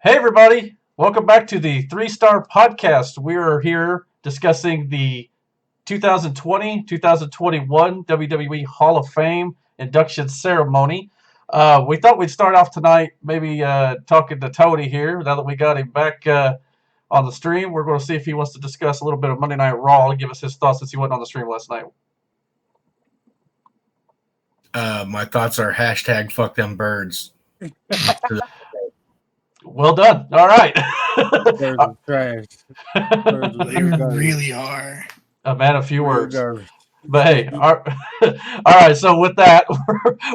Hey, everybody. Welcome back to the Three Star Podcast. We are here discussing the 2020-2021 WWE Hall of Fame induction ceremony. We thought we'd start off tonight maybe talking to Tony here. Now that we got him back on the stream, we're going to see if he wants to discuss a little bit of Monday Night Raw and give us his thoughts since he wasn't on the stream last night. My thoughts are hashtag fuck them birds. Well done. All right. Birds are trash. Birds are They really are. A man of few words. garbage. But hey, all right. So with that,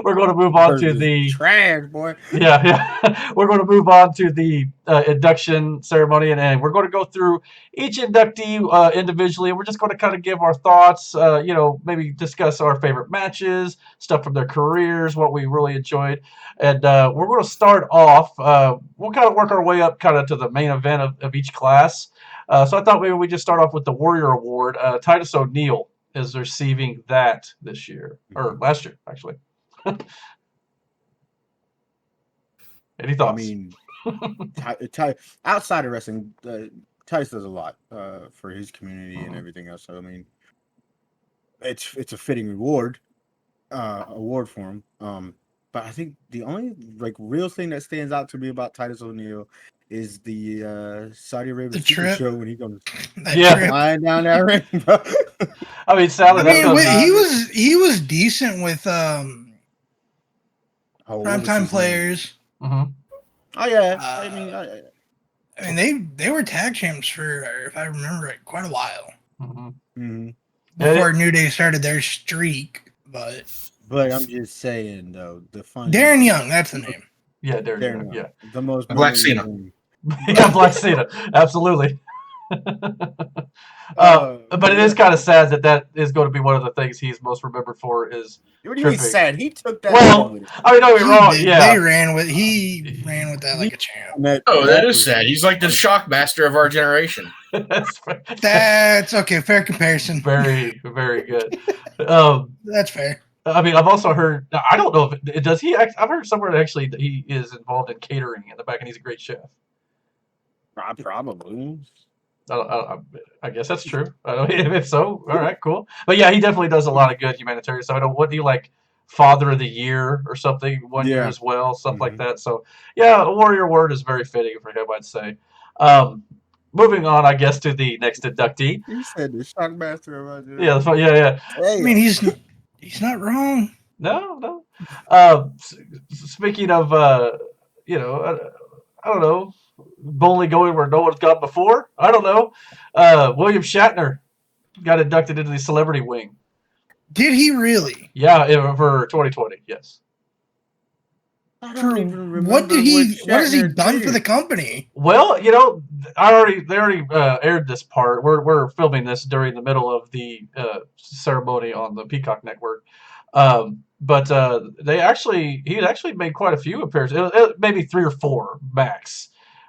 we're going to move on Birds to is the trash, boy. yeah. We're going to move on to the induction ceremony, and we're going to go through each inductee individually. We're just going to kind of give our thoughts. Maybe discuss our favorite matches, stuff from their careers, what we really enjoyed, and we're going to start off. We'll kind of work our way up, kind of to the main event of each class. So I thought maybe we just start off with the Warrior Award. Titus O'Neil is receiving that this year, or last year, actually. Any thoughts? I mean, outside of wrestling, Titus does a lot for his community and everything else. So I mean, it's a fitting award for him. But I think the only real thing that stands out to me about Titus O'Neil is the Saudi Arabia show when he comes flying down that ring, bro. I mean, Sally. He was decent with primetime players. Mm-hmm. Oh yeah, I mean, they were tag champs for, if I remember it, quite a while before New Day started their streak. But I'm just saying though, the fun. Darren Young, that's the name. Yeah, Darren Young. Yeah, the most Black Cena. Yeah, Black Cena. Absolutely. But it is kind of sad that is going to be one of the things he's most remembered for is. What do you mean sad? He took that. Well, I mean, don't get me wrong. Yeah, he ran with that like a champ. That is sad. He's like the shock master of our generation. That's okay. Fair comparison. Very, very good. That's fair. I mean, I've also heard. I don't know if does he. I've heard somewhere that actually he is involved in catering in the back, and he's a great chef. Probably. I guess that's true. If so, all right, cool. But yeah, he definitely does a lot of good humanitarian stuff. What do you like? Father of the Year or something one year as well, stuff like that. So yeah, a Warrior Award is very fitting for him, I'd say. Moving on, I guess, to the next inductee. You said the shockmaster. Yeah, yeah. Hey. I mean, he's not wrong. No. Speaking of, I don't know, boldly going where no one's gone before. I don't know. William Shatner got inducted into the celebrity wing. Did he really? Yeah, for 2020. Yes. What has he done for the company? Well, they already aired this part. We're filming this during the middle of the ceremony on the Peacock Network. But he actually made quite a few appearances. Maybe 3 or 4 max.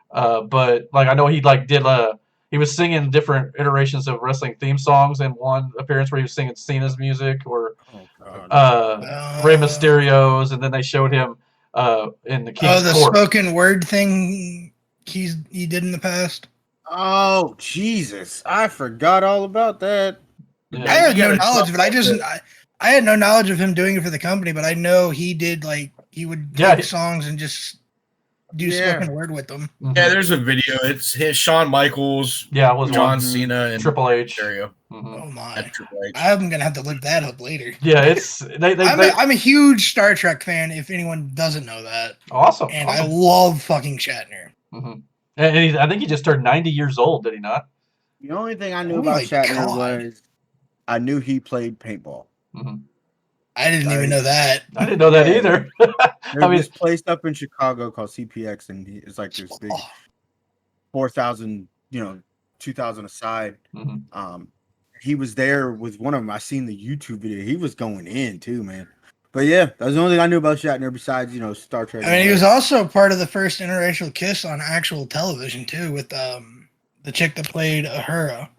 But I know he he was singing different iterations of wrestling theme songs in one appearance where he was singing Cena's music or Rey Mysterio's, and then they showed him in the King's Court. Spoken word thing he did in the past. Oh Jesus! I forgot all about that. Yeah. I had no knowledge of it. I had no knowledge of him doing it for the company, but I know he did. He would take songs and just do spoken word with them. Mm-hmm. Yeah, there's a video. It's Shawn Michaels, John Cena, and Triple H. Mm-hmm. Oh my! I'm gonna have to look that up later. Yeah, it's I'm a huge Star Trek fan. If anyone doesn't know that, awesome. And I love fucking Shatner. Mm-hmm. And I think he just turned 90 years old. Did he not? The only thing I knew about Shatner was I knew he played paintball. Mm-hmm. I didn't even know that. I didn't know that either. There's this place up in Chicago called CPX, and it's like this big 4,000, 2,000 aside. Mm-hmm. He was there with one of them. I seen the YouTube video. He was going in too, man. But yeah, that's the only thing I knew about Shatner besides, Star Trek. I mean, he was also part of the first interracial kiss on actual television too, with the chick that played Ahura.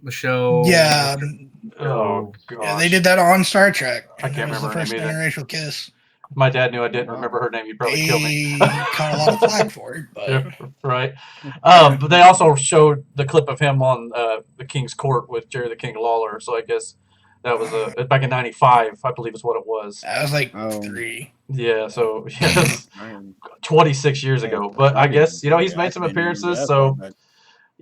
Michelle. Yeah. Oh god. Yeah, they did that on Star Trek. I can't remember the first interracial kiss. my dad knew I didn't remember her name, he'd probably kill me. Caught a lot of flack for it, but yeah, right. But they also showed the clip of him on the King's Court with Jerry the King Lawler. So I guess that was back in '95, I believe is what it was. I was like 3. Yeah, so yes, 26 years ago. But I guess he's made some appearances. So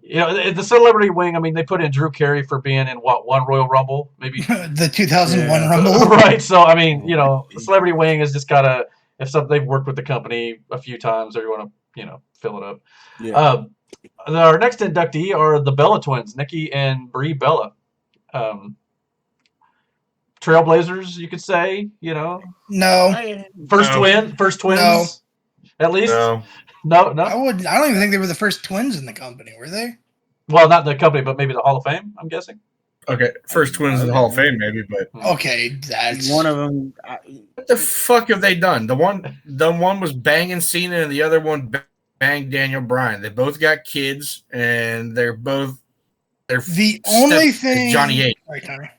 the celebrity wing. I mean, they put in Drew Carey for being in one Royal Rumble, maybe the 2001 Rumble, right? So I mean, the celebrity wing has just gotta they've worked with the company a few times, or you want to fill it up. Yeah. Our next inductee are the Bella twins, Nikki and Brie Bella. Trailblazers, you could say. No. First twins. No. At least. No. I don't even think they were the first twins in the company, were they? Well, not the company, but maybe the Hall of Fame, I'm guessing. Okay, first twins in the Hall of Fame, maybe, but okay, that's one of them. What the fuck have they done? The one was banging Cena, and the other one banged Daniel Bryan. They both got kids, and they're the only thing Johnny 8. Right, Connor.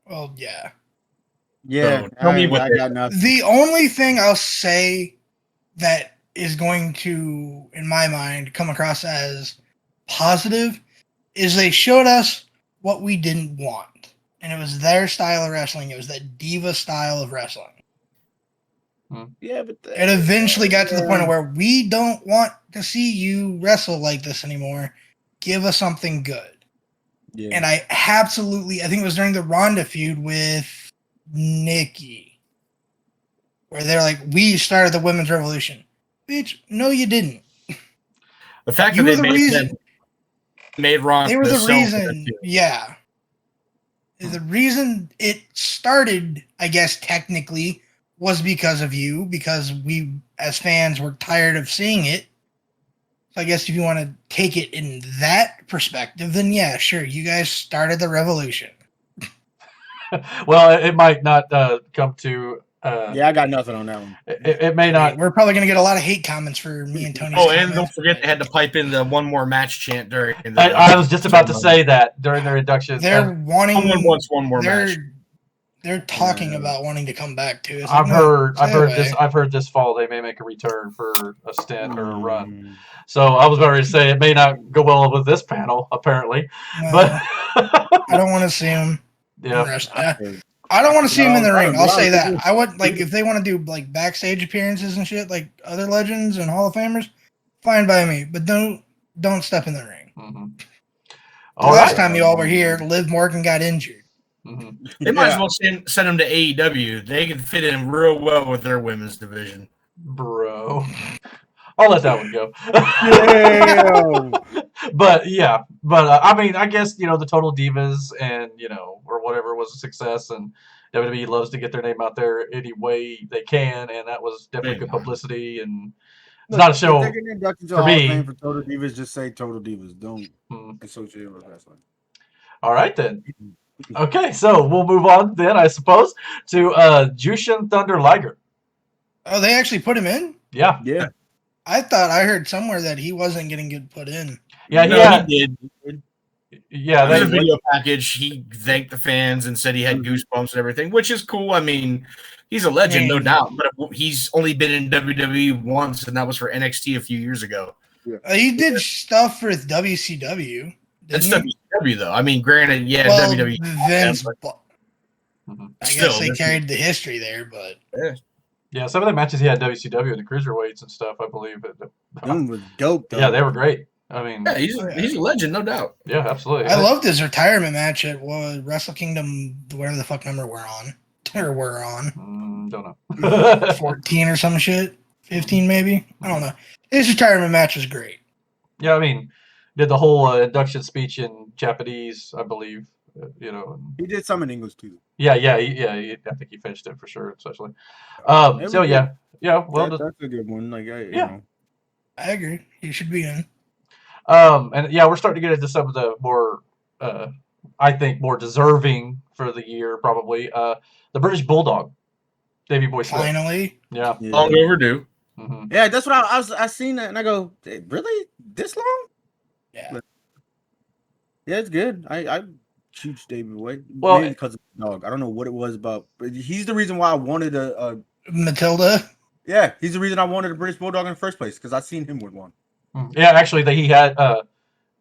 Well, yeah. Yeah, so tell me what I got nothing. The only thing I'll say that is going to, in my mind, come across as positive is they showed us what we didn't want. And it was their style of wrestling. It was that diva style of wrestling. Yeah, but it eventually got to the point where we don't want to see you wrestle like this anymore. Give us something good. Yeah. And I think it was during the Ronda feud with Nikki, where they're like, we started the women's revolution. Bitch, no, you didn't. The fact that they made Ronda, they were the reason. Yeah, the reason it started, I guess, technically, was because of you, because we, as fans, were tired of seeing it. So I guess if you want to take it in that perspective, then yeah, sure, you guys started the revolution. Well, it might not come to. Yeah, I got nothing on that one. It may not. We're probably going to get a lot of hate comments for me and Tony. And don't forget they had to pipe in the one more match chant during. I was just about to say that during their induction. They're wanting. Someone wants one more match. They're talking about wanting to come back too. I've heard this fall they may make a return for a stint or a run. So I was about to say it may not go well with this panel, apparently. No, but I don't want to see him. Yeah. I don't want to see him in the ring. I'll say that. I would if they want to do like backstage appearances and shit, like other legends and Hall of Famers, fine by me. But don't step in the ring. Mm-hmm. The last time you all were here, Liv Morgan got injured. Mm-hmm. They might as well send them to AEW. They can fit in real well with their women's division. Bro. I'll let that one go. But I mean, I guess the Total Divas and or whatever was a success, and WWE loves to get their name out there any way they can, and that was definitely good publicity. And it's not a show for me. For Total Divas, just say Total Divas. Don't associate it with wrestling. All right then. Okay, so we'll move on then, I suppose, to Jushin Thunder Liger. Oh, they actually put him in? Yeah. I thought I heard somewhere that he wasn't getting good put in. Yeah, he did. Yeah, there's a video package. He thanked the fans and said he had goosebumps and everything, which is cool. I mean, he's a legend, no doubt, but he's only been in WWE once, and that was for NXT a few years ago. He did stuff for WCW. That's WCW, though. I mean, granted, WWE. Vince, I guess they carried the history there, but yeah, some of the matches he had WCW and the cruiserweights and stuff, I believe. Them was dope, though. Yeah, they were great. I mean, he's a legend, no doubt. Yeah, absolutely. I loved his retirement match at Wrestle Kingdom, whatever the fuck number we're on. Don't know. 14 or some shit. 15 maybe. I don't know. His retirement match was great. Yeah, I mean, did the whole induction speech in Japanese, I believe. He did some in English too. Yeah. I think he finished it for sure, especially. Well, that's a good one. I agree. He should be in. And we're starting to get into some of the more, I think, more deserving for the year, probably. The British Bulldog, Davey Boy Smith. Finally, yeah, long overdue. Mm-hmm. Yeah, that's what I seen that and I go, really, this long? Yeah, it's good. I huge David Boy. Well, maybe because of the dog. I don't know what it was about, but he's the reason why I wanted a Matilda. Yeah, he's the reason I wanted a British Bulldog in the first place because I seen him with one. Yeah, actually, he had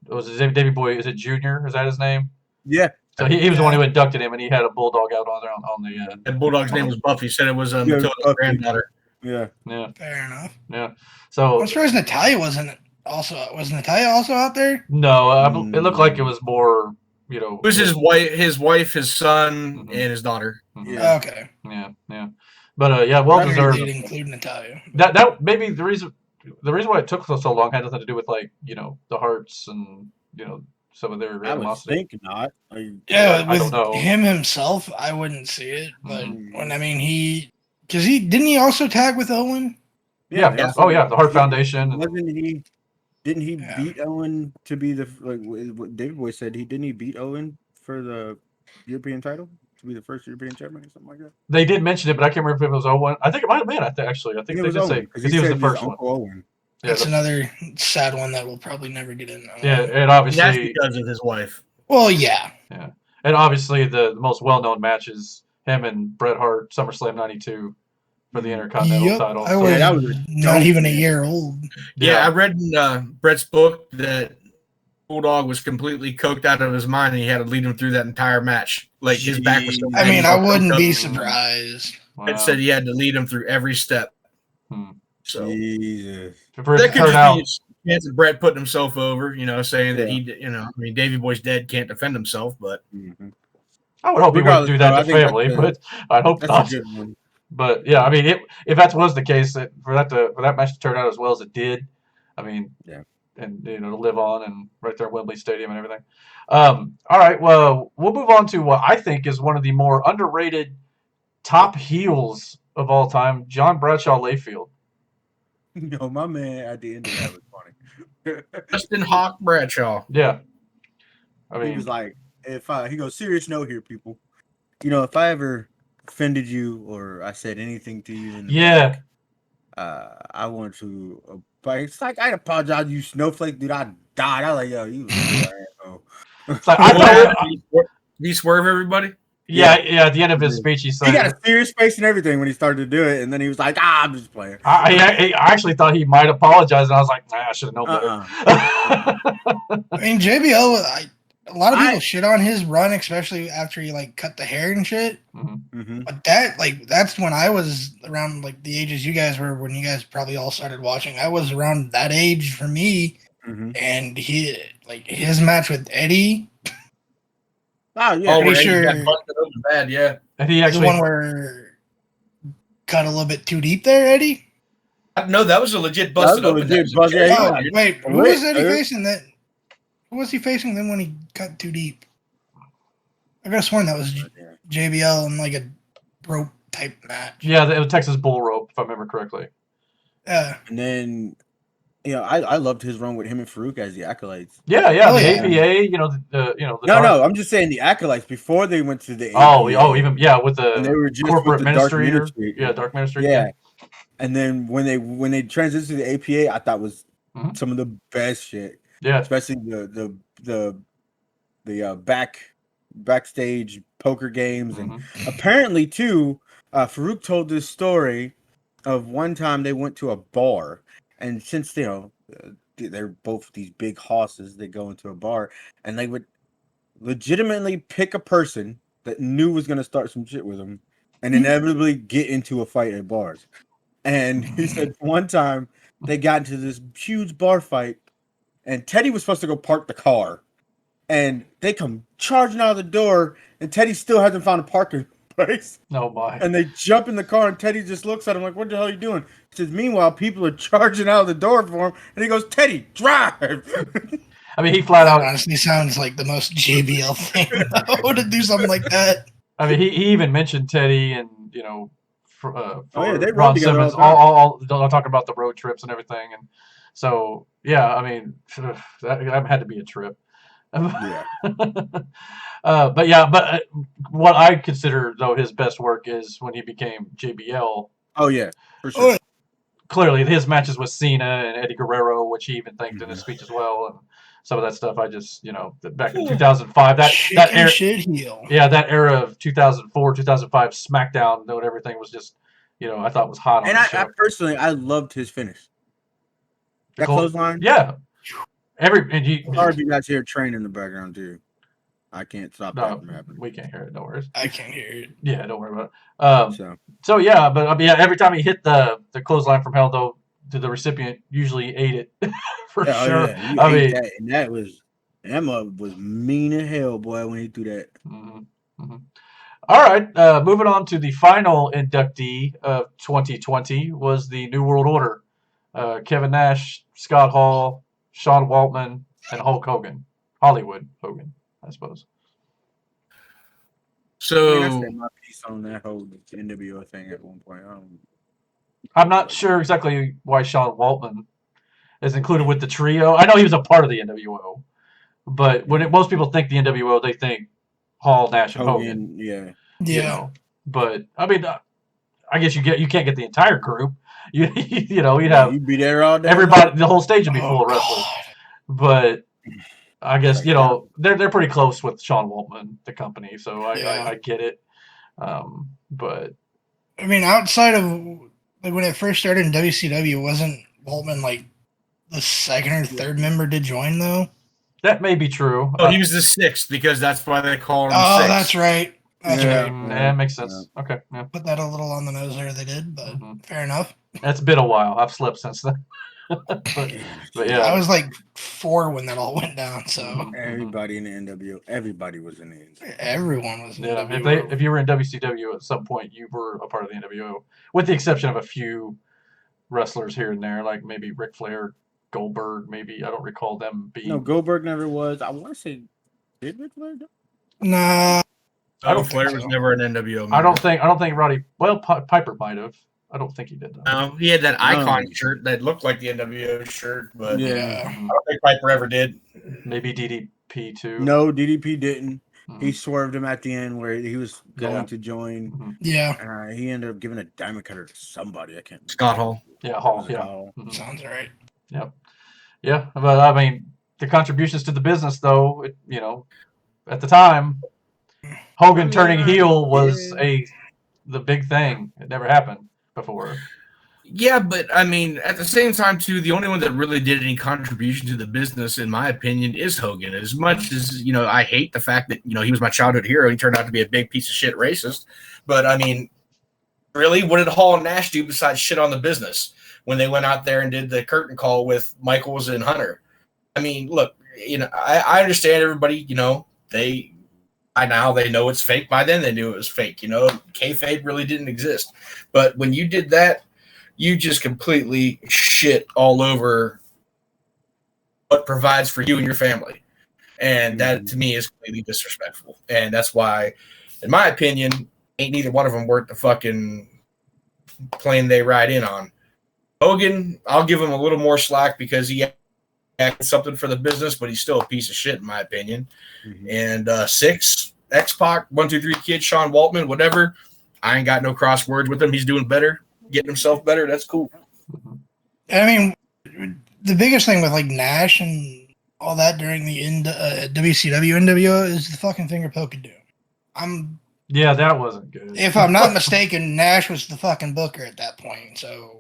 was it Davy Boy? Is it Junior? Is that his name? Yeah. So he was the one who inducted him, and he had a bulldog out on there on the. The bulldog's name was Buffy. Said it was Matilda's Buffy. granddaughter. Yeah. Fair enough. Yeah. So I'm surprised Natalia wasn't also. Was Natalia also out there? no, it looked like it was more. You know, It was his wife, his son, and his daughter. Yeah. Okay. Yeah. But yeah, well deserved. They'd include Natalia. That maybe the reason why it took so long had nothing to do with like the hearts and some of their I would animosity. think not. Yeah, I with don't know. him himself, I wouldn't see it. But when because didn't he also tag with Owen? Yeah. Yeah. Oh yeah, the Heart Foundation. Wasn't he? Didn't he beat Owen to be what David Boy said? Didn't he beat Owen for the European title to be the first European champion or something like that? They did mention it, but I can't remember if it was Owen. I think it might have been. I think it they was did Owen, say because he was the first one. Owen. Yeah, That's another sad one that we'll probably never get in. Yeah, and That's obviously because of his wife. Well, yeah. Yeah, and obviously the most well-known match is him and Bret Hart SummerSlam '92 for the Intercontinental title. I was, that was not even a year old. Yeah, I read in Brett's book that Bulldog was completely coked out of his mind, and he had to lead him through that entire match. Like his back was. So I mean, I wouldn't be surprised. surprised. Wow. It said he had to lead him through every step. So Jesus. For it that to could turn just out, be a chance of Brett putting himself over, saying that Davey Boy's dead, can't defend himself, but I would hope he wouldn't do that to I think family, but I hope that's not. a good one. But yeah, I mean, if that was the case, for that match to turn out as well as it did, I mean, yeah, and to live on and right there at Wembley Stadium and everything. All right, well, we'll move on to what I think is one of the more underrated top heels of all time, John Bradshaw Layfield. My man at the end of that was funny. Justin Hawk Bradshaw. Yeah, I mean, he was like, he goes, serious note here, people. If I ever offended you or I said anything to you in the back, I want to. It's like I'd apologize, you snowflake, dude. I died. I was like, yo, you was an asshole. It's like, I thought, Did he swerve everybody? yeah. At the end of his speech, he said he got a serious face and everything when he started to do it, and then he was like, I'm just playing. I actually thought he might apologize, and I was like, nah, I should have known better. I mean, JBL, a lot of people shit on his run, especially after he cut the hair and shit. Mm-hmm. But that's when I was around the ages you guys were when you guys probably all started watching. I was around that age for me, and his match with Eddie. Oh yeah, pretty sure. Got busted open bad, yeah. And he actually the one where cut a little bit too deep there, Eddie. No, that was a legit busted open. Wait, who was Eddie facing that? Who was he facing then when he cut too deep? I could have sworn that was JBL in a rope type match. Yeah, the Texas Bull Rope, if I remember correctly. Yeah. And then, I loved his run with him and Farouk as the acolytes. Yeah, the APA, No, I'm just saying the acolytes before they went to the APA. With the they were just corporate with the ministry. Dark Ministry. Dark Ministry. Yeah. And then when they transitioned to the APA, I thought was some of the best shit. Yeah, especially the backstage poker games, and apparently too, Farouk told this story of one time they went to a bar, and since they're both these big hosses, they go into a bar and they would legitimately pick a person that knew was going to start some shit with them and inevitably get into a fight at bars. And he said one time they got into this huge bar fight. And Teddy was supposed to go park the car. And they come charging out of the door. And Teddy still hasn't found a parking place. No, my. And they jump in the car. And Teddy just looks at him like, what the hell are you doing? He says, meanwhile, people are charging out of the door for him. And he goes, Teddy, drive. I mean, he flat out. Honestly sounds like the most JBL thing though, to do something like that. I mean, he even mentioned Teddy and, they Ron together Simmons, all talking about the road trips and everything. And so, yeah, I mean, that had to be a trip. Yeah. But what I consider, though, his best work is when he became JBL. Oh, yeah, for sure. Clearly, his matches with Cena and Eddie Guerrero, which he even thanked in his speech as well, and some of that stuff. I just, back in 2005, that era, shit heel. Yeah, that era of 2004, 2005 SmackDown, when everything was just I thought was hot on And the I show. personally, I loved his finish. That clothesline. Yeah. Sorry if you guys hear a train in the background too. I can't stop that from happening. We can't hear it. No worries. I can't hear it. Yeah, don't worry about it. So yeah, but I mean, every time he hit the clothesline from hell, though, to the recipient usually ate it for sure. Yeah, you hate that, and that was Emma was mean as hell, boy, when he threw that. All right, moving on to the final inductee of 2020 was the New World Order. Kevin Nash, Scott Hall, Sean Waltman, and Hulk Hogan. Hollywood Hogan, I suppose. So I said my piece on that whole NWO thing at one point. I'm not sure exactly why Sean Waltman is included with the trio. I know he was a part of the NWO, but when most people think the NWO, they think Hall, Nash, and Hogan. Yeah. But I mean, I guess you can't get the entire group. You'd You'd be there all day. Everybody, the whole stage would be full of wrestlers. But I guess they're pretty close with Sean Waltman, the company, so I get it. But I mean, outside of when it first started in WCW, wasn't Waltman like the second or third member to join though? That may be true. Oh, he was the sixth because that's why they call him. Oh, sixth. That's right. Yeah, makes sense. Yeah. Okay, yeah. Put that a little on the nose there. They did, but fair enough. It's been a while. I've slept since then. but yeah, I was like 4 when that all went down. So everybody in the NWO, everybody was in the NWO. Everyone was in the NWO. If you were in WCW at some point, you were a part of the NWO, with the exception of a few wrestlers here and there, like maybe Ric Flair, Goldberg. Maybe I don't recall them being. No, Goldberg never was. I want to say, did Ric Flair? Nah. Flair was never an NWO member. I don't think Roddy. Well, Piper might have. I don't think he did. He had that icon shirt that looked like the NWO shirt, but I don't think Piper ever did. Maybe DDP too. No, DDP didn't. He swerved him at the end where he was going to join. Yeah. He ended up giving a diamond cutter to somebody. I can't remember. Scott Hall. Yeah, Hall. Yeah. Hall. Sounds right. Yep. Yeah, but I mean, the contributions to the business, though, at the time, Hogan turning heel was the big thing. It never happened before. Yeah, but I mean, at the same time, too, the only one that really did any contribution to the business, in my opinion, is Hogan. As much as, I hate the fact that, he was my childhood hero. He turned out to be a big piece of shit racist. But, I mean, really, what did Hall and Nash do besides shit on the business when they went out there and did the curtain call with Michaels and Hunter? I mean, look, I understand everybody, by now they know it's fake. By then they knew it was fake. Kayfabe really didn't exist. But when you did that, you just completely shit all over what provides for you and your family. And that, to me, is completely disrespectful. And that's why, in my opinion, ain't neither one of them worth the fucking plane they ride in on. Hogan, I'll give him a little more slack because he acted something for the business, but he's still a piece of shit, in my opinion. And 6, X-Pac, 1, 2, 3 Kid, Sean Waltman, whatever. I ain't got no cross words with him. He's doing better, getting himself better. That's cool. I mean, the biggest thing with like Nash and all that during the WCW NWO is the fucking finger poking doom. Yeah, that wasn't good. If I'm not mistaken, Nash was the fucking booker at that point. So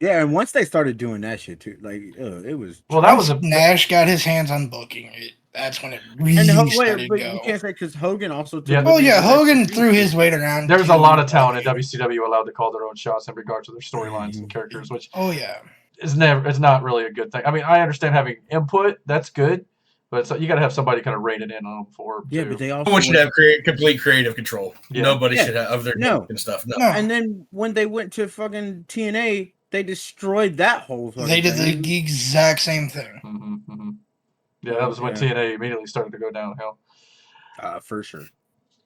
yeah, and once they started doing that shit too, like it was. Well, that was Nash got his hands on booking it. That's when it really started to go. You can't say because Hogan also. Hogan threw his weight around. There's a lot of talent in WCW allowed to call their own shots in regards to their storylines and characters, which it's not really a good thing. I mean, I understand having input, that's good, but you got to have somebody kind of rein it in on them for. Yeah, but they also want you to have complete creative control. Yeah. Nobody should have of their and stuff. No. And then when they went to fucking TNA, they destroyed that whole. They did the exact same thing. Yeah, that was when TNA immediately started to go downhill. For sure.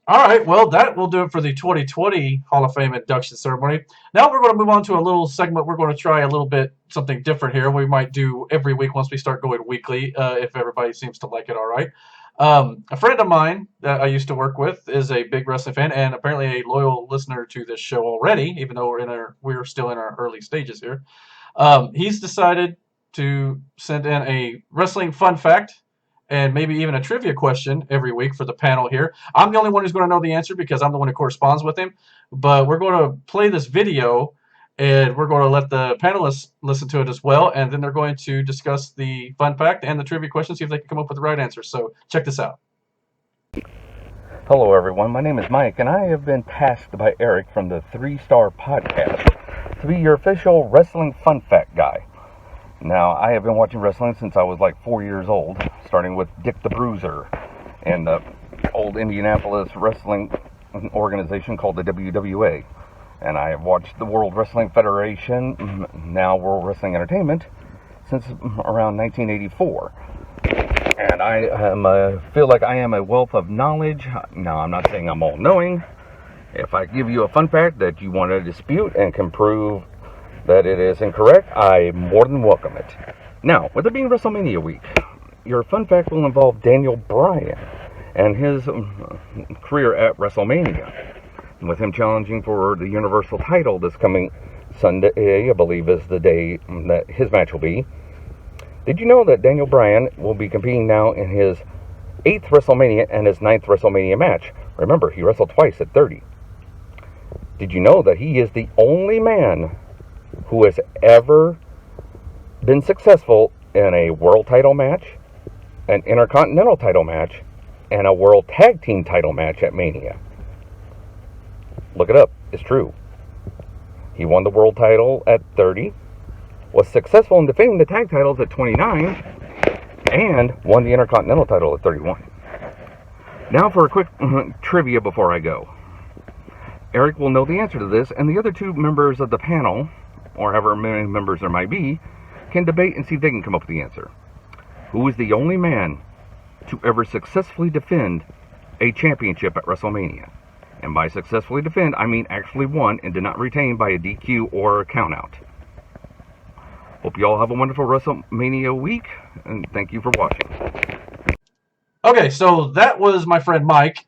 All right, well, that will do it for the 2020 Hall of Fame induction ceremony. Now we're going to move on to a little segment. We're going to try a little bit something different here. We might do every week once we start going weekly, if everybody seems to like it all right. A friend of mine that I used to work with is a big wrestling fan and apparently a loyal listener to this show already, even though we're still in our early stages here. He's decided to send in a wrestling fun fact and maybe even a trivia question every week for the panel here. I'm the only one who's going to know the answer because I'm the one who corresponds with him. But we're going to play this video, and we're going to let the panelists listen to it as well, and then they're going to discuss the fun fact and the trivia question, see if they can come up with the right answer. So check this out. Hello everyone, my name is Mike, and I have been tasked by Eric from the 3-Star Podcast to be your official wrestling fun fact guy. Now, I have been watching wrestling since I was like 4 years old, starting with Dick the Bruiser and the old Indianapolis wrestling organization called the WWE. And I have watched the World Wrestling Federation, now World Wrestling Entertainment, since around 1984. And I feel like I am a wealth of knowledge. Now, I'm not saying I'm all-knowing. If I give you a fun fact that you want to dispute and can prove that it is incorrect, I more than welcome it. Now, with it being WrestleMania week, your fun fact will involve Daniel Bryan and his career at WrestleMania, with him challenging for the Universal title this coming Sunday, I believe is the day that his match will be. Did you know that Daniel Bryan will be competing now in his 8th WrestleMania and his 9th WrestleMania match? Remember, he wrestled twice at 30. Did you know that he is the only man who has ever been successful in a world title match, an intercontinental title match, and a world tag team title match at Mania? Look it up. It's true. He won the world title at 30, was successful in defending the tag titles at 29, and won the intercontinental title at 31. Now for a quick trivia before I go. Eric will know the answer to this, and the other two members of the panel, or however many members there might be, can debate and see if they can come up with the answer. Who is the only man to ever successfully defend a championship at WrestleMania? And by successfully defend, I mean actually won and did not retain by a DQ or a countout. Hope you all have a wonderful WrestleMania week, and thank you for watching. Okay, so that was my friend Mike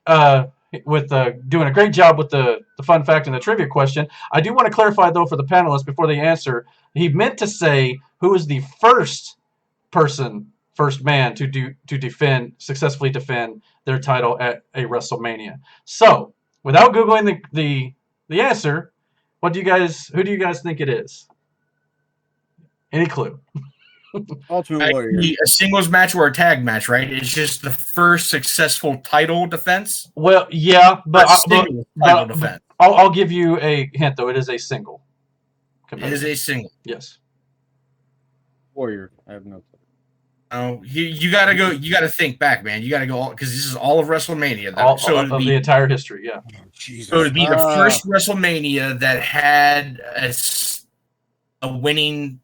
with doing a great job with the fun fact and the trivia question. I do want to clarify, though, for the panelists before they answer, he meant to say who is the first man to successfully defend their title at a WrestleMania. So, without Googling the answer, who do you guys think it is? Any clue? Ultimate Warrior. A singles match or a tag match, right? It's just the first successful title defense. Well, yeah, but title defense. I'll give you a hint, though. It is a single. It is a single. Yes. Warrior. I have no clue. Oh, you got to go. You got to think back, man. You got to go because this is all of WrestleMania. All of the entire history, yeah. Oh, Jesus. So it'd be the first WrestleMania that had a winning.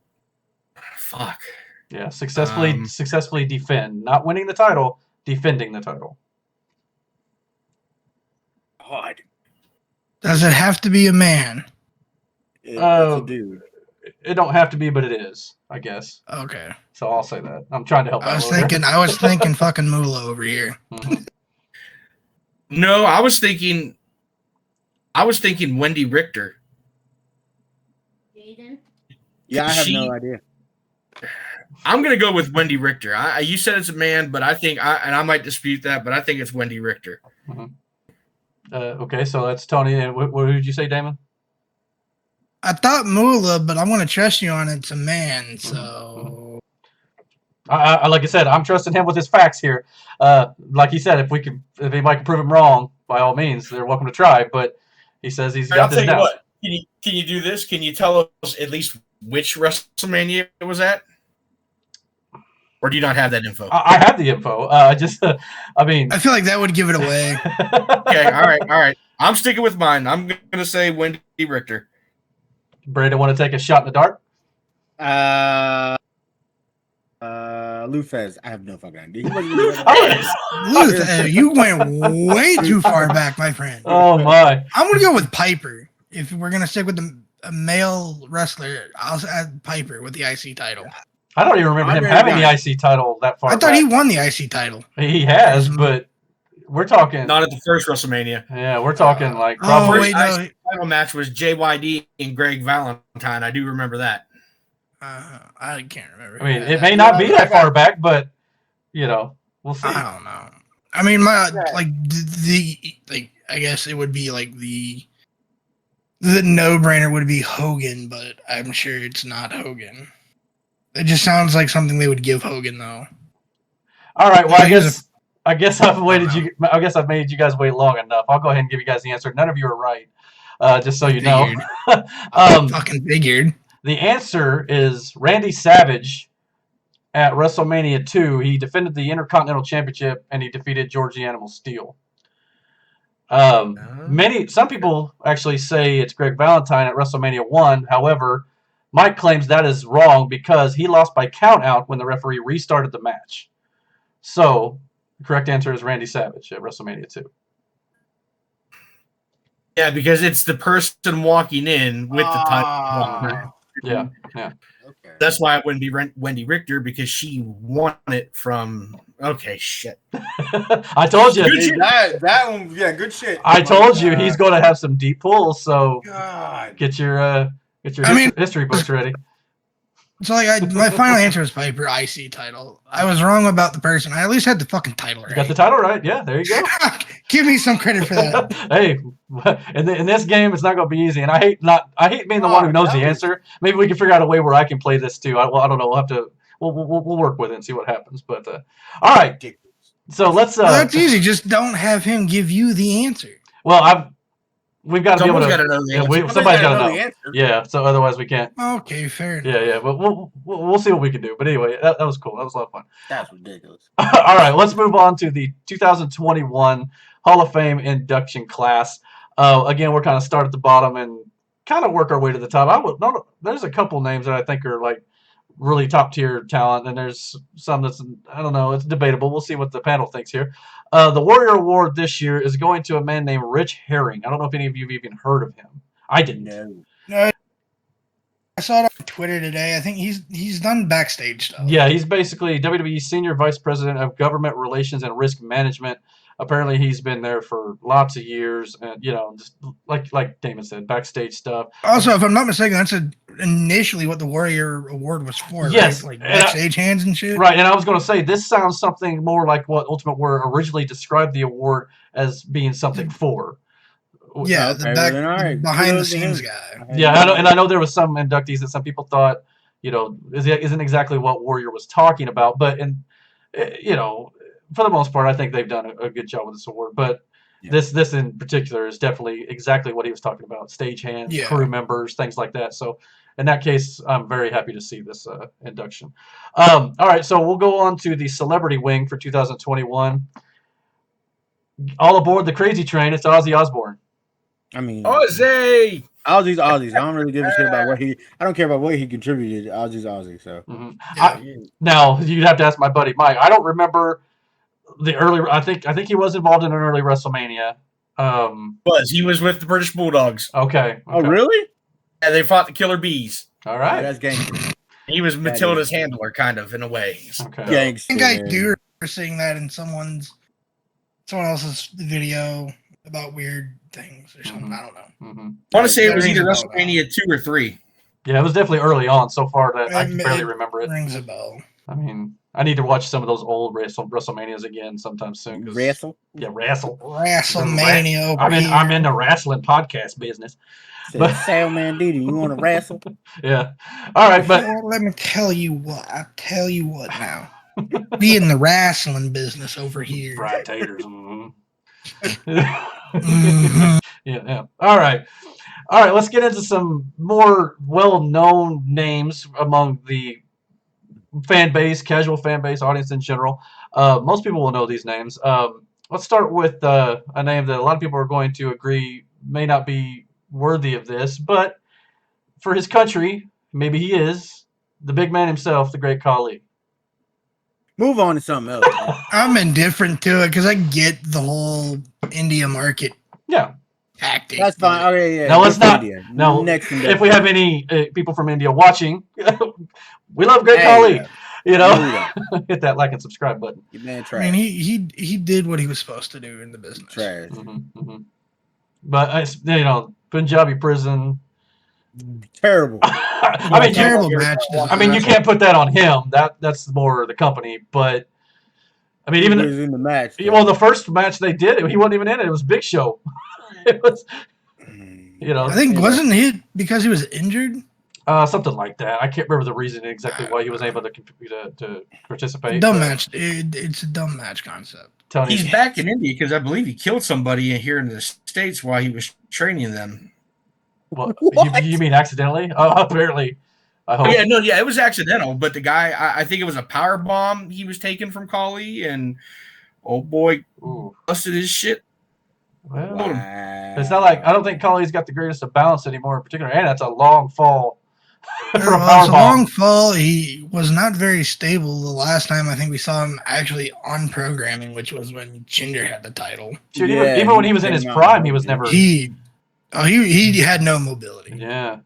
Fuck. Yeah, successfully defend, not winning the title, defending the title. God. Does it have to be a man? It's a dude. It don't have to be, but it is, I guess. Okay. So I'll say that. I'm trying to help. I was thinking fucking Moolah over here. Mm-hmm. No, I was thinking Wendy Richter. Jaden? Yeah, I have no idea. I'm gonna go with Wendy Richter. You said it's a man, but I think I might dispute that, but I think it's Wendy Richter. Mm-hmm. Okay, so that's Tony. And what did you say, Damon? I thought Moolah, but I'm gonna trust you on it's a man. So, like I said, I'm trusting him with his facts here. Like he said, if anybody can prove him wrong, by all means, they're welcome to try. But he says he's got this down. What? Can you do this? Can you tell us at least which WrestleMania it was at? Or do you not have that info? I have the info. I feel like that would give it away. Okay, all right. I'm sticking with mine. I'm going to say Wendy Richter. Brandon, want to take a shot in the dark? Lou Fez. I have no fucking idea. Lou, you went way too far back, my friend. Oh, my. I'm going to go with Piper. If we're going to stick with a male wrestler, I'll add Piper with the IC title. I don't even remember him having the IC title that far. I thought he won the IC title. He has, but we're talking not at the first WrestleMania. Yeah, we're talking like probably IC title match was JYD and Greg Valentine. I do remember that. I can't remember. I mean, it may not be that far back, but you know, We'll see. I don't know. I mean, I guess it would be like the no-brainer would be Hogan, but I'm sure it's not Hogan. It just sounds like something they would give Hogan, though. All right. Well, Like, I guess I've made you guys wait long enough. I'll go ahead and give you guys the answer. None of you are right. Just so you know. Fucking figured. The answer is Randy Savage. At WrestleMania 2, he defended the Intercontinental Championship and he defeated George the Animal Steel. Some people actually say it's Greg Valentine at WrestleMania 1. However, Mike claims that is wrong because he lost by count out when the referee restarted the match. So, the correct answer is Randy Savage at WrestleMania 2. Yeah, because it's the person walking in with the title. Yeah. Okay. That's why it wouldn't be Wendy Richter, because she won it from. Okay, shit. I told you. That one, yeah, good shit. I told you he's going to have some deep pulls. So God. get your history books ready. So my final answer was Piper IC title. I was wrong about the person. I at least had the fucking title right. You got the title right. Yeah, there you go. Give me some credit for that. Hey, in this game, it's not going to be easy, and I hate being the one who knows the answer. Maybe we can figure out a way where I can play this too. I don't know. We'll have to. We'll work with it and see what happens. But all right. So let's. Well, that's easy. Just don't have him give you the answer. Well, we've got to be able to. Know the answer. Somebody's got to know. Yeah. So otherwise we can't. Okay, fair enough. Yeah. But we'll see what we can do. But anyway, that was cool. That was a lot of fun. That's ridiculous. All right, let's move on to the 2021 Hall of Fame induction class. Again, we're kind of start at the bottom and kind of work our way to the top. There's a couple names that I think are like really top tier talent, and there's some that's, I don't know, it's debatable. We'll see what the panel thinks here. The Warrior Award this year is going to a man named Rich Herring. I don't know if any of you have even heard of him. I didn't. No. I saw it on Twitter today. I think he's done backstage stuff. Yeah, he's basically WWE's Senior Vice President of Government Relations and Risk Management. Apparently, he's been there for lots of years, and just like Damon said, backstage stuff. Also, if I'm not mistaken, that's initially what the Warrior Award was for. Yes, right? Like backstage hands and shit. Right, and I was going to say this sounds something more like what Ultimate Warrior originally described the award as being something for. Yeah, the behind the scenes guy. Yeah, I know there was some inductees that some people thought, isn't exactly what Warrior was talking about, but for the most part, I think they've done a good job with this award. But this in particular is definitely exactly what he was talking about: stagehands, crew members, things like that. So in that case, I'm very happy to see this induction. All right, so we'll go on to the celebrity wing for 2021. All aboard the crazy train! It's Ozzy Osbourne. I mean, Ozzy's. I don't really give a shit about I don't care about what he contributed. Ozzy's Ozzy. So now you'd have to ask my buddy Mike. I don't remember the early. I think he was involved in an early WrestleMania. He was with the British Bulldogs. Okay. Oh, really? Yeah, they fought the Killer Bees. All right. That's gangster. He was Matilda's handler, kind of, in a way. Okay. Gangster. I think I do remember seeing that in someone else's video about weird things or something. I don't know. Mm-hmm. I want to say it was either WrestleMania 2 or 3. Yeah, it was definitely early on. So far that I can barely remember it. Rings a bell. I mean, I need to watch some of those old WrestleManias again sometime soon. Wrestle? Yeah, wrestle. WrestleMania. I'm in the wrestling podcast business. But Salman Didi, you want to wrestle? Yeah. All right, but let me tell you what. I'll tell you what now. Be in the wrestling business over here. Fried taters. Mm-hmm. Yeah. All right. Let's get into some more well-known names among the fan base, casual fan base, audience in general. Most people will know these names. Let's start with a name that a lot of people are going to agree may not be worthy of this, but for his country, maybe he is the big man himself, the great Khali. Move on to something else. I'm indifferent to it because I get the whole India market. Yeah. Tactic. That's fine. Okay, yeah. No, let's not. India. No, Next if we have any people from India watching, we love Great Khali. Hit that like and subscribe button. You man, trash. I mean, he did what he was supposed to do in the business. Trash. Mm-hmm. But Punjabi prison. Terrible. I mean, terrible match. I mean, you can't put that on him. That's more the company, but I mean, He even was in the match. well, the first match they did, he wasn't even in it. It was Big Show. It was, you know, I think wasn't he because he was injured? something like that. I can't remember the reason exactly why he was able to participate. Dumb match. It's a dumb match concept. Tony, He's back in India because I believe he killed somebody here in the States while he was training them. well, you mean accidentally? Apparently. I hope. Yeah, it was accidental, but the guy, I think it was a power bomb he was taking from Kali, and oh boy, busted his shit. Well, it's not like I don't think Kali's got the greatest of balance anymore in particular, and that's a long fall. It's a long fall. He was not very stable the last time I think we saw him actually on programming, which was when Jinder had the title. Shoot, even when he was in his prime, he was never. He had no mobility. Yeah,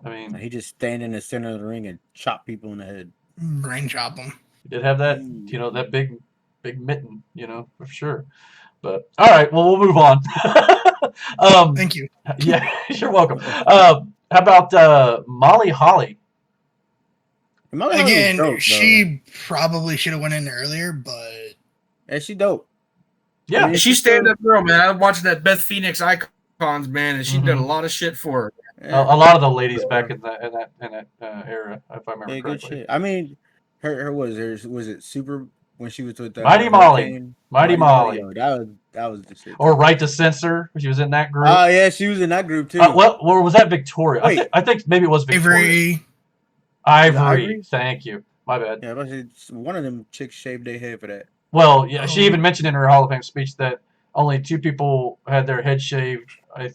I mean, he just stand in the center of the ring and chop people in the head. Brain chop them. He did have that, that big mitten, for sure. But all right, well, we'll move on. Thank you. Yeah, you're welcome. How about Molly Holly? Again, dope, she probably should have went in earlier, but yeah, she dope. Yeah, I mean, she's stand-up girl, man. I'm watching that Beth Phoenix Icons, man, and she did a lot of shit for her. Yeah. A lot of the ladies back in that era, if I remember correctly. Good shit. I mean, her was it Super when she was with the Mighty Molly. Mighty Molly. Yo, that was the shit. Or Right to Censor. She was in that group. Oh yeah, she was in that group too. Or was that Victoria? I think maybe it was Victoria. Ivory. Thank you. My bad. Yeah, but one of them chicks shaved their head for that. Well, yeah, she even mentioned in her Hall of Fame speech that only 2 people had their head shaved. I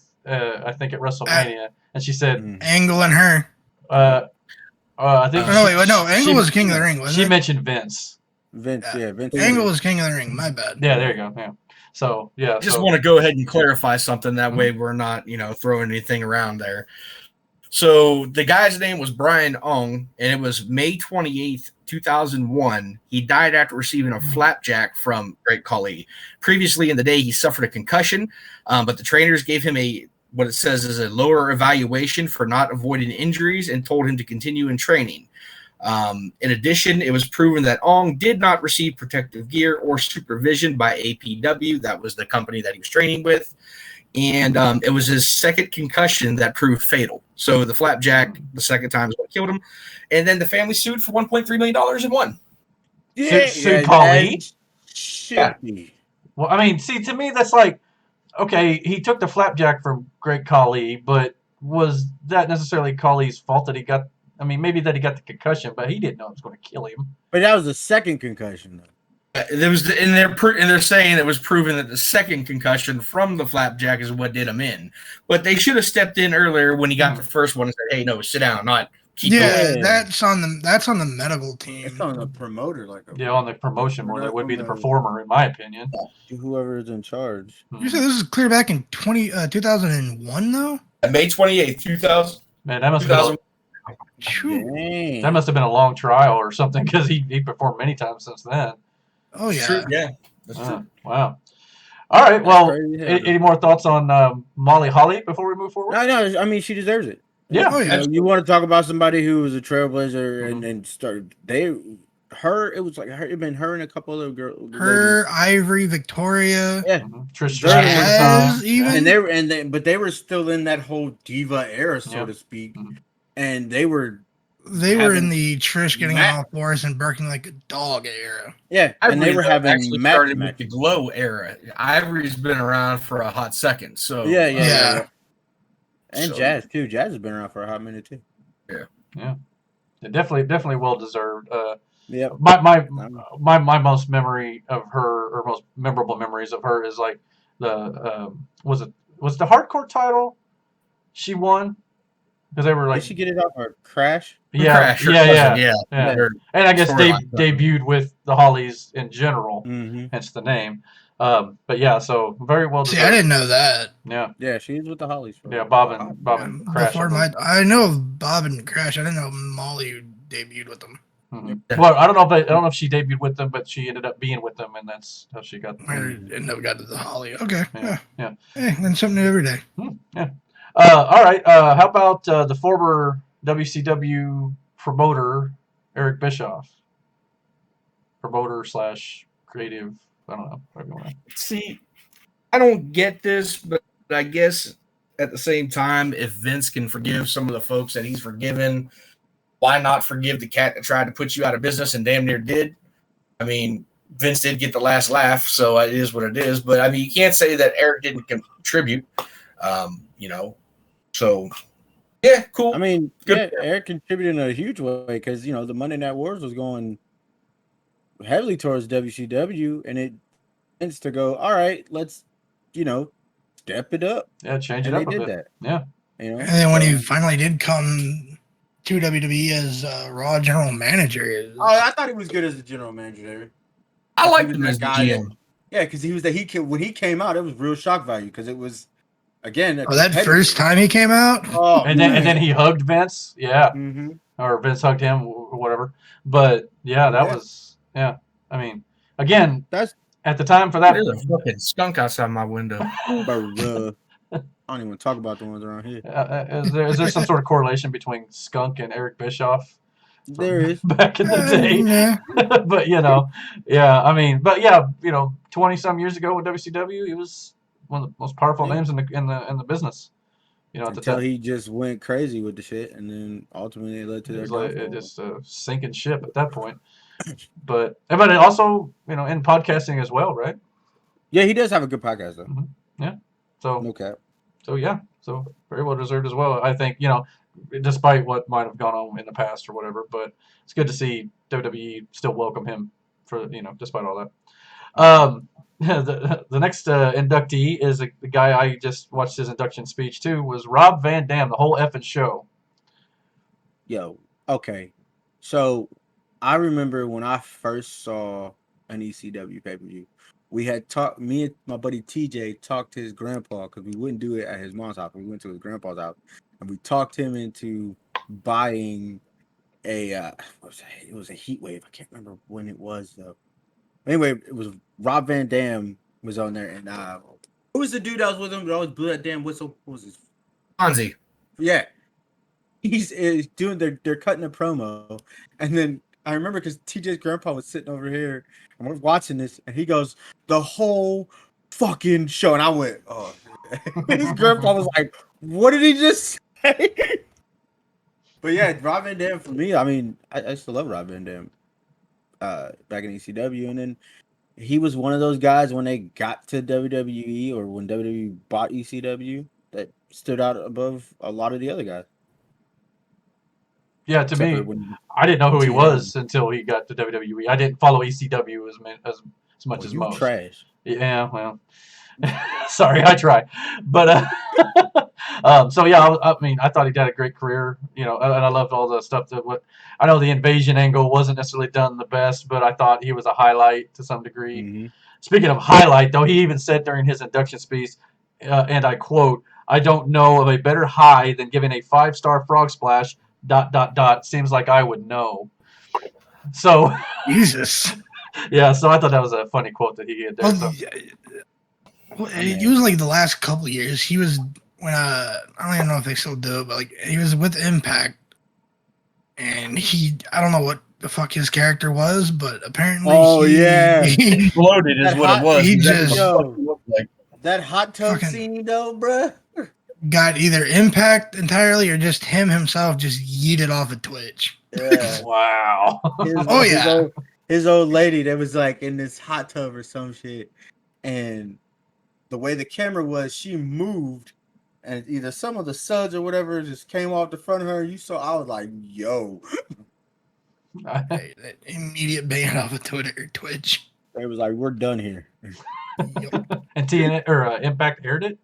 think at WrestleMania, and she said Angle and her. I think. No, Angle was King of the Ring. Wasn't she it? mentioned Vince. Vince. Angle was King of the Ring. My bad. Yeah, there you go. Yeah. So yeah. I just want to go ahead and clarify something. That way, we're not throwing anything around there. So the guy's name was Brian Ong, and it was May 28th, 2001. He died after receiving a flapjack from Great Khali. Previously in the day, he suffered a concussion, but the trainers gave him what it says is a lower evaluation for not avoiding injuries and told him to continue in training. In addition, it was proven that Ong did not receive protective gear or supervision by APW. That was the company that he was training with. And it was his second concussion that proved fatal. So the flapjack, the second time, is what killed him. And then the family sued for $1.3 million and won. Sued Paulie? Yeah. Well, I mean, see, to me, that's like, okay, he took the flapjack from Great Khali, but was that necessarily Khali's fault that he got? I mean, maybe that he got the concussion, but he didn't know it was going to kill him. But that was the second concussion, though. There was, and they're saying it was proven that the second concussion from the flapjack is what did him in. But they should have stepped in earlier when he got the first one and said, "Hey, no, sit down, not keep going." That's on the medical team. It's on the promoter, on the promotion more than it would be the performer, in my opinion. Whoever is in charge. You said this is clear back in 2001, though. May 28th, 2000. Man, that must have been a long trial or something because he performed many times since then. Oh yeah, true. Yeah, that's true. Wow. All right. Well, any more thoughts on Molly Holly before we move forward? No. I mean, she deserves it. Yeah. Oh, yeah. You want to talk about somebody who was a trailblazer and started it was like her. It been her and a couple other girls. Her, Ivory, Victoria, Trish Jazz, even. But they were still in that whole diva era, so to speak, and they were in the Trish getting on all fours and barking like a dog era. Yeah, and they were having started with the Glow era. Ivory's been around for a hot second, so yeah. And Jazz too. Jazz has been around for a hot minute too. Yeah. Definitely well deserved. Yeah. My most memory of her, or most memorable memories of her, is like the was the hardcore title she won. Because they were like, did she get it off her Crash? Yeah. And I guess debuted with the Hollies in general, hence the name. But yeah, so very well deserved. See, I didn't know that. Yeah, she's with the Hollies. Bob and Crash. I know Bob and Crash. I didn't know Molly debuted with them. Well, I don't know if she debuted with them, but she ended up being with them, and that's how she got. And never got to the Holly. Okay. Yeah. Hey, then something new every day. Yeah. All right. How about the former WCW promoter Eric Bischoff? Promoter / creative. I don't know. Whatever you want to. See, I don't get this, but I guess at the same time, if Vince can forgive some of the folks that he's forgiven, why not forgive the cat that tried to put you out of business and damn near did? I mean, Vince did get the last laugh, so it is what it is. But I mean, you can't say that Eric didn't contribute. So yeah, cool. I mean, Good. Eric contributed in a huge way because the Monday Night Wars was going heavily towards WCW, and it tends to go, all right, let's step it up. Yeah, change it And up they a did bit. that. Yeah. And then when he finally did come to WWE as Raw general manager, I thought he was good as a general manager there. I liked him as the GM. Because when he came out, it was real shock value because it was again. That first time he came out. Oh, and then he hugged Vince. Yeah. Mm-hmm. Or Vince hugged him or whatever. But yeah, that was I mean, again, that's at the time for that. There's a fucking skunk outside my window. I don't even want to talk about the ones around here. Is there some sort of correlation between Skunk and Eric Bischoff? There is back in the day, but I mean, but 20-some years ago with WCW, he was one of the most powerful names in the business. At the time he just went crazy with the shit, and then ultimately it led to their downfall. Just sinking ship at that point. But also in podcasting as well, right? Yeah, he does have a good podcast though. Mm-hmm. Yeah, so no cap. So very well deserved as well. I think despite what might have gone on in the past or whatever, but it's good to see WWE still welcome him for despite all that. The next inductee is the guy I just watched his induction speech too, was Rob Van Dam, the whole effing show. Yo, okay. So I remember when I first saw an ECW pay-per-view, we had talked, me and my buddy TJ talked to his grandpa because we wouldn't do it at his mom's house. We went to his grandpa's house and we talked him into buying it was a Heat Wave. I can't remember when it was though. Anyway, it was Rob Van Dam was on there, and who was the dude that was with him that always blew that damn whistle? What was his? Fonzie. Yeah, he's doing. They're cutting a promo, and then I remember because TJ's grandpa was sitting over here, and we're watching this, and he goes, "The whole fucking show," and I went, "Oh." His grandpa was like, "What did he just say?" But yeah, Rob Van Dam for me. I mean, I used to love Rob Van Dam. Back in ECW, and then he was one of those guys when they got to WWE or when WWE bought ECW that stood out above a lot of the other guys. Yeah, to me, I didn't know who he was until he got to WWE. I didn't follow ECW as much as most. Trash. Yeah, well, sorry, I try, but so yeah, I mean, I thought he had a great career, and I loved all the stuff I know the invasion angle wasn't necessarily done the best, but I thought he was a highlight to some degree. Mm-hmm. Speaking of highlight, though, he even said during his induction speech, and I quote, "I don't know of a better high than giving a 5-star frog splash. ... Seems like I would know." So Jesus. Yeah, so I thought that was a funny quote that he had there. It was like the last couple of years. He was when I don't even know if they still do it, but like he was with Impact, and I don't know what the fuck his character was, but apparently he bloated is what it was. He just that hot tub scene though, bruh. Got either Impact entirely or just him himself just yeeted off of Twitch. Yeah. Wow. His old lady that was like in this hot tub or some shit, and the way the camera was, she moved, and either some of the suds or whatever just came off the front of her. I was like, "Yo!" That immediate ban off of Twitch. It was like, "We're done here." And TNA or Impact aired it.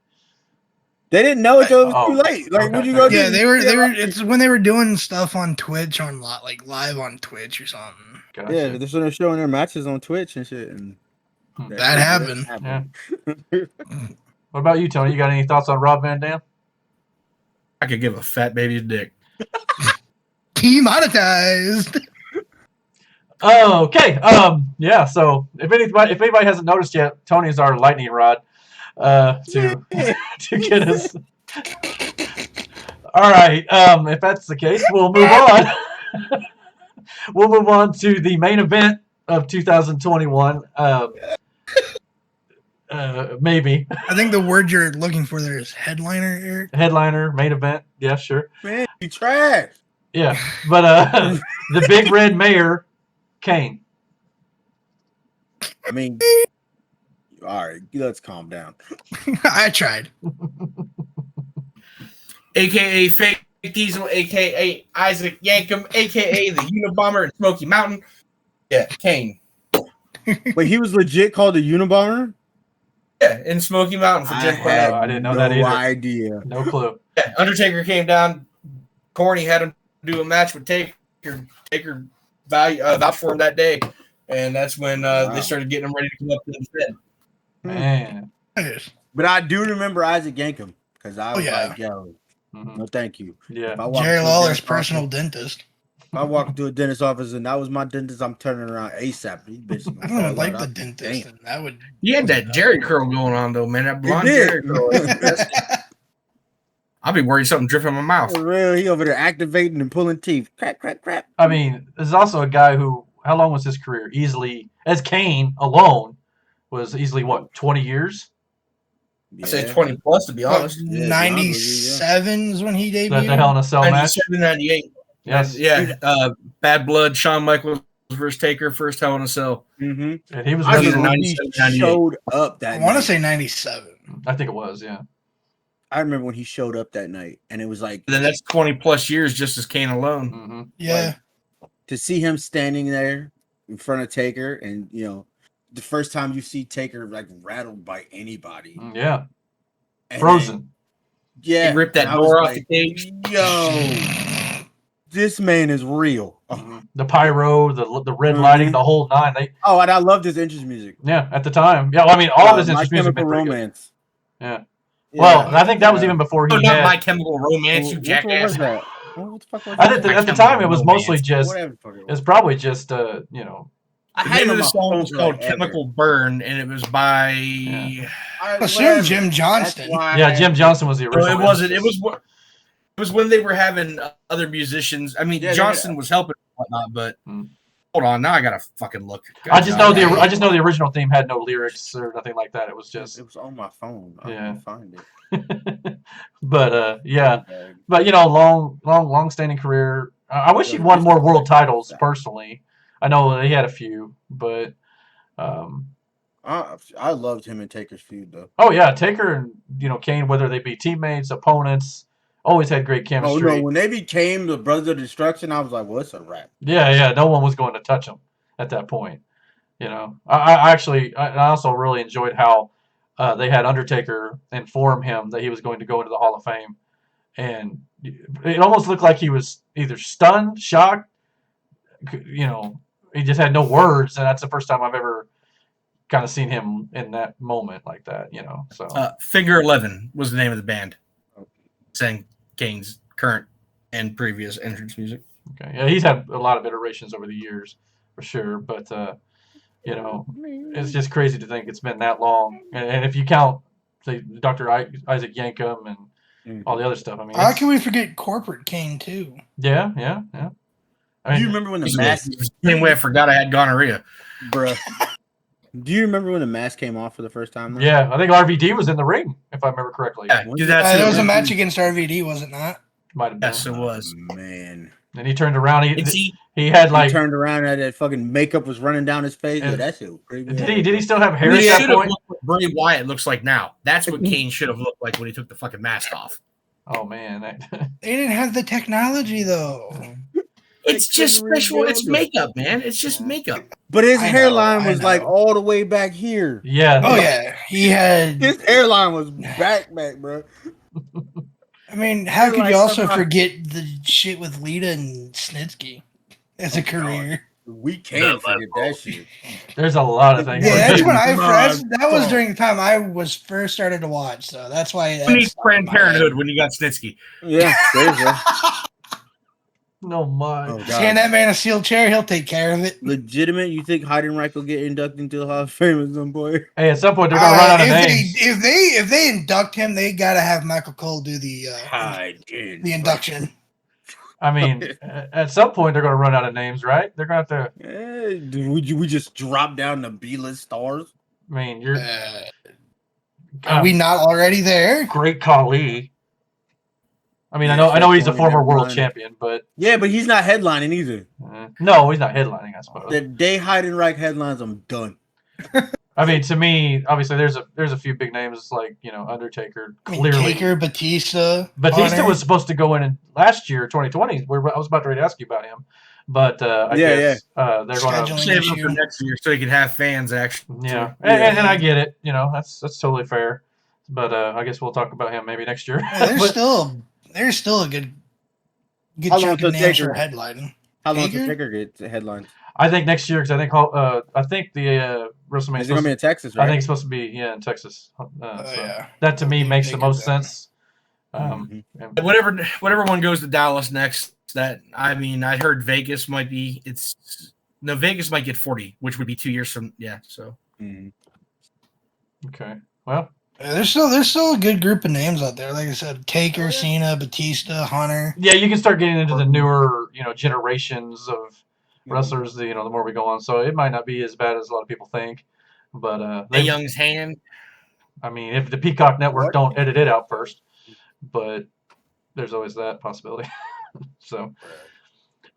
They didn't know it till it was too late. Like, would you go? Yeah, they were. It's when they were doing stuff on Twitch live on Twitch or something. Gotcha. Yeah, they're sort of showing their matches on Twitch and shit, and that happened. Yeah. What about you, Tony? You got any thoughts on Rob Van Dam? I could give a fat baby's dick. Demonetized. Okay. Yeah. So if anybody hasn't noticed yet, Tony's our lightning rod. To get us. All right. If that's the case, we'll move on. We'll move on to the main event of 2021. Maybe I think the word you're looking for there is headliner, Eric. headliner, main event. Yeah, sure. Man, you trash. Yeah, but the Big Red Mayor, Kane. I mean, all right, let's calm down. I tried. AKA Fake Diesel, AKA Isaac Yankum, AKA the Unabomber and Smoky Mountain. Yeah, Kane. Wait, he was legit called the Unabomber? Yeah, in Smoky Mountain for Jim Cornette. I didn't know that either. No idea. No clue. Yeah, Undertaker came down. Corny had him do a match with Taker. Taker vouched for him that day, and that's when they started getting him ready to come up to the defend. Man. But I do remember Isaac Yankum because I was like, yo, Mhm. no, thank you. Yeah. If I walk Jerry into a Lawler's dentist personal office- dentist. If I walk into a dentist office and that was my dentist, I'm turning around ASAP. These bitches I gonna don't fall like out. the I'm- dentist. damn. And that would. He had that Jerry curl going on though, man. That blonde did. Jerry curl. I'll be worried something dripping in my mouth. For real, he over there activating and pulling teeth. Crack, crack, crack. I mean, there's also a guy who, how long was his career? Easily, as Kane alone, was easily, what, 20 years? I say 20 plus to be honest. 97 is when he The debuted. Hell in a Cell match? 97, 98. Yes. Yeah. Bad Blood, Shawn Michaels versus Taker, first Hell in a Cell. Mm-hmm. And he was I Either wrestling, remember when he 97, 98. showed up that I want to night. say 97. I think it was, yeah. I remember when he showed up that night, and it was like Then that's 20 plus years just as Kane alone. Hmm. Yeah. to see him standing there in front of Taker, and you know, the first time you see Taker like rattled by anybody, Yeah. and Frozen. then- yeah, He ripped that and I was door off like, the cage. Yo, this man is real. The pyro, the red Mhm. lighting, the whole nine. They, Oh, and I loved his entrance music. yeah, at the time. Yeah, well, I mean, all of his My interest music Chemical been pretty good. Romance. Yeah. Well, Yeah, I think that was even before he Oh, not had. My Chemical Romance, you Which one jackass. was that? What the fuck was I that? think My at the Chemical time it was mostly Romance. just. Whatever the fuck it It was. was probably just you know. I The had name him of the on my song phone was for, called like, ever. Chemical Burn, and it was by. Yeah. I Assume whatever. Jim That's Johnston. why I Yeah, had Jim him. Johnson was the No, original. it wasn't. It was when they were having other musicians. I mean, Yeah, Johnston was helping and whatnot, but Mm. hold on, now I gotta fucking look. I just know God. I just know the original theme had no lyrics or nothing like that. It was just. It was on my phone. I Yeah. couldn't find it. But yeah, Okay. but you know, long standing career. I wish he'd won more world titles personally. I know he had a few, but I loved him and Taker's feud though. oh yeah, Taker and Kane, whether they be teammates, opponents, always had great Oh chemistry. no, when they became the Brothers of Destruction, I was like, well, it's a wrap. Yeah, no one was going to touch him at that point. I also really enjoyed how they had Undertaker inform him that he was going to go into the Hall of Fame, and it almost looked like he was either stunned, shocked. He just had no words, and that's the first time I've ever kind of seen him in that moment like that. So Figure 11 was the name of the band, sang Kane's current and previous entrance music. okay, yeah, he's had a lot of iterations over the years for sure, but it's just crazy to think it's been that long, and if you count say Dr. Isaac Yankum and all the other stuff, I mean, How can we forget Corporate Kane too? yeah. I Do mean, you remember when the It's mask, the same way I forgot I had gonorrhea. bruh? Do you remember when the mask came off for the first time? though? yeah, I think RVD was in the ring if I remember correctly. Yeah, Was do it? that There too. was a match against RVD, was it not? Might have been. Yes, it was. Man. And he turned around. And see, He had like. He turned around and that fucking makeup was running down his face. And- Yeah, that shit was pretty good. Did he still have hair he at should that have point? looked what Bray Wyatt looks like now. That's what Kane should have looked like when he took the fucking mask off. Oh man, They didn't have the technology though. It's just couldn't special. It's rebuild it. makeup, man. It's just makeup. But his I know, hairline I was like know. all the way back here. yeah. Oh yeah, he had. His hairline was back, bro. I mean, how could Like you also somebody- forget the shit with Lita and Snitsky as a career? We can't forget that shit. There's a lot of things. Yeah, that's when My that was God. during the time I was first started to watch, so that's why. Who needs that's Planned in my head. Parenthood when you got Snitsky? Yeah, there you go. No my. Oh, Just hand that man a steel chair, he'll take care of it. Legitimate? You think Heidenreich will get inducted into the Hall of Fame at some point? Hey, at some point they're gonna run out of names. If they induct him, they gotta have Michael Cole do the induction. I mean, at some point they're going to run out of names, right? They're going to have to. We just drop down the B-list stars? I mean, you're. Are we not already there? Great Khali. I mean, Yeah, I know he's a Shaq former Thorne world headlining. champion, but Yeah, but he's not headlining either. no, he's not headlining. I suppose. The day Heidenreich headlines, I'm done. I mean, to me, obviously, there's a few big names like Undertaker. Clearly, Taker, Batista. Batista Hunter. was supposed to go in last year, 2020. I was about to ask you about him, but I guess they're going to Scheduling save him for next year so he can have fans actually. Yeah, and I get it. That's totally fair. But I guess we'll talk about him maybe next year. Yeah, there's still a good How long chunk till of names Taker? for headlining. How long Taker? does Taker get headlines? I think next year, because I think the WrestleMania Is it going to be in Texas, right? I think it's supposed to be in Texas. Yeah. That to me makes the most sense. And whatever one goes to Dallas next. That I heard Vegas might be. Vegas might get 40, which would be 2 years from So. Okay. Well. There's still a good group of names out there. Like I said, Taker, Cena, Batista, Hunter. Yeah, you can start getting into the newer, generations of wrestlers. The more we go on, so it might not be as bad as a lot of people think. But the Young's hand. I mean, if the Peacock Network don't edit it out first, but there's always that possibility. So,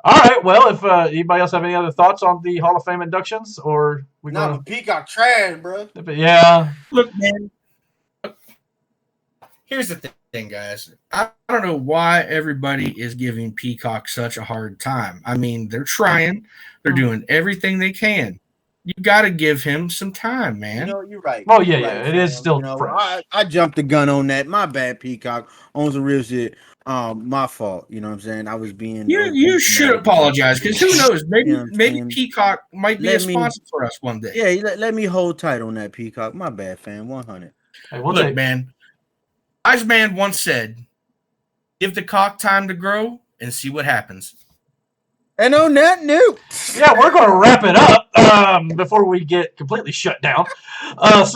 all right. Well, if anybody else have any other thoughts on the Hall of Fame inductions, or we but Peacock trash, bro. Yeah. Look, man. Here's the thing, guys. I don't know why everybody is giving Peacock such a hard time. I mean, they're trying. They're doing everything they can. You got to give him some time, man. You're right. Oh, yeah, You're yeah. right, It is still fresh. I jumped the gun on that. My bad, Peacock. On some real shit. My fault. You know what I'm saying? I was being. You should apologize, because who knows? Maybe maybe Peacock might be a sponsor for us one day. Yeah, let me hold tight on that, Peacock. My bad, fam. 100. Hey, Look, man. Wise man once said, "Give the cock time to grow and see what happens." And on that note, yeah, we're going to wrap it up before we get completely shut down. All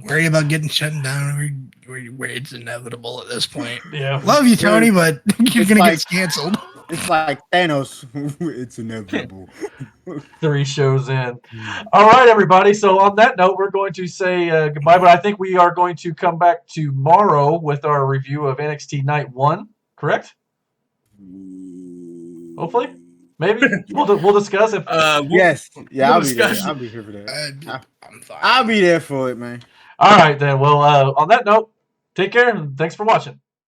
worry about getting shut down. Where it's inevitable at this point. Yeah, love you, Tony, but you're gonna get canceled. It's like Thanos. It's inevitable. 3 shows in. All right, everybody. So on that note, we're going to say goodbye. But I think we are going to come back tomorrow with our review of NXT Night 1. Correct? Hopefully, maybe we'll discuss if. Yes. Yeah, we'll I'll discuss. be there. I'll be here for that. I'm fine. I'll be there for it, man. All right, then. Well, on that note, take care and thanks for watching.